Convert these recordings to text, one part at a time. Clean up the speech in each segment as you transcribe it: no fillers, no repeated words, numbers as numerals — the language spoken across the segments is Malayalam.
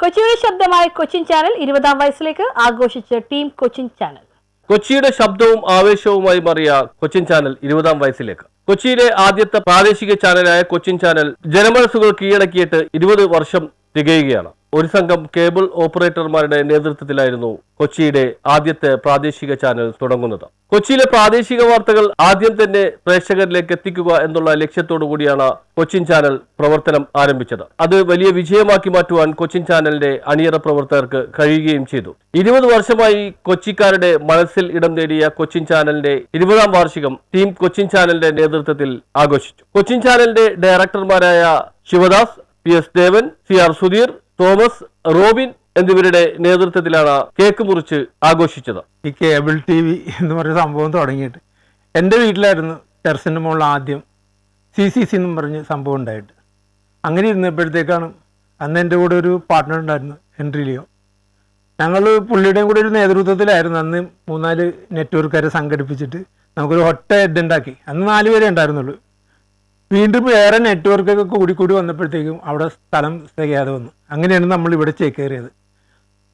കൊച്ചിയുടെ ശബ്ദമായ കൊച്ചിൻ ചാനൽ 20ാം വയസ്സിലേക്ക് ആഘോഷിച്ച ടീം കൊച്ചിൻ ചാനൽ. കൊച്ചിയുടെ ശബ്ദവും ആവേശവുമായി മാറിയ കൊച്ചിൻ ചാനൽ 20ാം വയസ്സിലേക്ക്. കൊച്ചിയിലെ ആദ്യത്തെ പ്രാദേശിക ചാനലായ കൊച്ചിൻ ചാനൽ ജനമനസ്സുകൾ കീഴടക്കിയിട്ട് 20 വർഷം തികയുകയാണ്. ഒരു സംഘം കേബിൾ ഓപ്പറേറ്റർമാരുടെ നേതൃത്വത്തിലായിരുന്നു കൊച്ചിയുടെ ആദ്യത്തെ പ്രാദേശിക ചാനൽ തുടങ്ങുന്നത്. കൊച്ചിയിലെ പ്രാദേശിക വാർത്തകൾ ആദ്യം തന്നെ പ്രേക്ഷകരിലേക്ക് എത്തിക്കുക എന്നുള്ള ലക്ഷ്യത്തോടു കൂടിയാണ് കൊച്ചിൻ ചാനൽ പ്രവർത്തനം ആരംഭിച്ചത്. അത് വലിയ വിജയമാക്കി മാറ്റുവാൻ കൊച്ചിൻ ചാനലിന്റെ അണിയറ പ്രവർത്തകർക്ക് കഴിയുകയും ചെയ്തു. 20 വർഷമായി കൊച്ചിക്കാരുടെ മനസ്സിൽ ഇടം നേടിയ കൊച്ചിൻ ചാനലിന്റെ 20ാം വാർഷികം ടീം കൊച്ചിൻ ചാനലിന്റെ നേതൃത്വത്തിൽ ആഘോഷിച്ചു. കൊച്ചിൻ ചാനലിന്റെ ഡയറക്ടർമാരായ ശിവദാസ്, PS ദേവൻ, CR സുധീർ, തോമസ്, റോബിൻ എന്നിവരുടെ നേതൃത്വത്തിലാണ് കേക്ക് മുറിച്ച് ആഘോഷിച്ചത്. ഈ കേബിൾ TV എന്ന് പറയുന്ന സംഭവം തുടങ്ങിയിട്ട് എൻ്റെ വീട്ടിലായിരുന്നു ടെറസിൻ്റെ മുകളിൽ ആദ്യം CCC എന്നും പറഞ്ഞ് സംഭവം ഉണ്ടായിട്ട്. അങ്ങനെ ഇരുന്നപ്പോഴത്തേക്കാണ് അന്ന് എൻ്റെ കൂടെ ഒരു പാർട്ട്ണർ ഉണ്ടായിരുന്നു, ഹെൻറി ലിയോ. ഞങ്ങൾ പുള്ളിയുടെയും കൂടെ ഒരു നേതൃത്വത്തിലായിരുന്നു അന്ന് 3-4 നെറ്റ്വർക്കുകാരെ സംഘടിപ്പിച്ചിട്ട് നമുക്കൊരു ഒറ്റ ഹെഡ് ഉണ്ടാക്കി. അന്ന് 4 പേരെ ഉണ്ടായിരുന്നുള്ളൂ. വീണ്ടും വേറെ നെറ്റ്വർക്കൊക്കെ കൂടി വന്നപ്പോഴത്തേക്കും അവിടെ സ്ഥലം തികയാതെ വന്നു. അങ്ങനെയാണ് നമ്മൾ ഇവിടെ ചേക്കേറിയത്.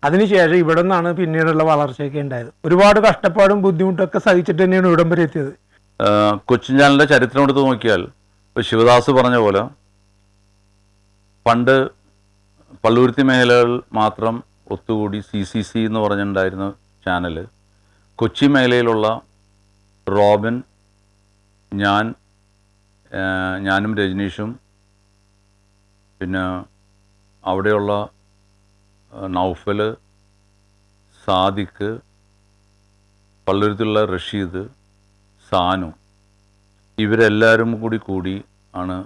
അതിനുശേഷം ഇവിടെ നിന്നാണ് പിന്നീടുള്ള വളർച്ചയൊക്കെ ഉണ്ടായത്. ഒരുപാട് കഷ്ടപ്പാടും ബുദ്ധിമുട്ടൊക്കെ സഹിച്ചിട്ട് തന്നെയാണ് ഇവിടം വരെ എത്തിയത്. കൊച്ചിൻ ചാനലിൻ്റെ ചരിത്രം എടുത്ത് നോക്കിയാൽ ശിവദാസ് പറഞ്ഞ പോലെ പണ്ട് പള്ളുരുത്തി മേഖലകൾ മാത്രം ഒത്തുകൂടി CCC എന്ന് പറഞ്ഞിട്ടുണ്ടായിരുന്ന ചാനൽ കൊച്ചി മേഖലയിലുള്ള റോബിൻ, ഞാനും രജനീഷും പിന്നെ അവിടെയുള്ള നൗഫൽ, സാദിഖ്, പള്ളുരുത്തിലുള്ള റഷീദ്, സാനു, ഇവരെല്ലാവരും കൂടി ആണ്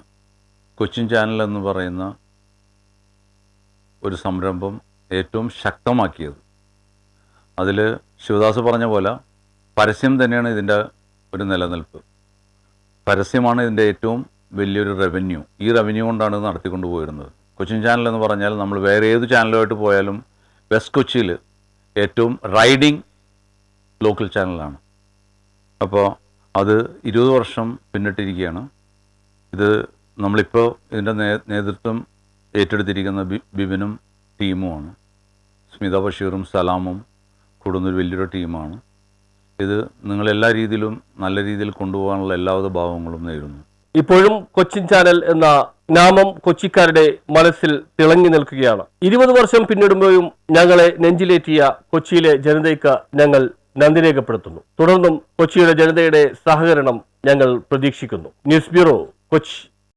കൊച്ചിൻ ചാനൽ എന്ന് പറയുന്ന ഒരു സംരംഭം ഏറ്റവും ശക്തമാക്കിയത്. അതിൽ ശിവദാസ് പറഞ്ഞ പോലെ പരസ്യം തന്നെയാണ് ഇതിൻ്റെ ഒരു നിലനിൽപ്പ്. പരസ്യമാണ് ഇതിൻ്റെ ഏറ്റവും വലിയൊരു റവന്യൂ. ഈ റവന്യൂ കൊണ്ടാണ് ഇത് നടത്തിക്കൊണ്ട് പോയിരുന്നത്. കൊച്ചിൻ ചാനൽ എന്ന് പറഞ്ഞാൽ നമ്മൾ വേറെ ഏത് ചാനലുമായിട്ട് പോയാലും വെസ്റ്റ് കൊച്ചിയിൽ ഏറ്റവും റൈഡിങ് ലോക്കൽ ചാനലാണ്. അപ്പോൾ അത് 20 വർഷം പിന്നിട്ടിരിക്കുകയാണ്. ഇത് നമ്മളിപ്പോൾ ഇതിൻ്റെ നേതൃത്വം ഏറ്റെടുത്തിരിക്കുന്ന ബിബിനും ടീമുമാണ്. സ്മിത ബഷീറും സലാമും കൂടുന്നൊരു വലിയൊരു ടീമാണ്. ഇത് നിങ്ങളെല്ലാ രീതിയിലും നല്ല രീതിയിൽ കൊണ്ടുപോകാനുള്ള എല്ലാവിധ ഭാവങ്ങളും നേരുന്നു. ഇപ്പോഴും കൊച്ചിൻ ചാനൽ എന്ന നാമം കൊച്ചിക്കാരുടെ മനസ്സിൽ തിളങ്ങി നിൽക്കുകയാണ്. 20 വർഷം പിന്നിടുമ്പോഴും ഞങ്ങളെ നെഞ്ചിലേറ്റിയ കൊച്ചിയിലെ ജനതയ്ക്ക് ഞങ്ങൾ നന്ദി രേഖപ്പെടുത്തുന്നു. തുടർന്നും കൊച്ചിയുടെ ജനതയുടെ സഹകരണം ഞങ്ങൾ പ്രതീക്ഷിക്കുന്നു. News bureau, Kochi.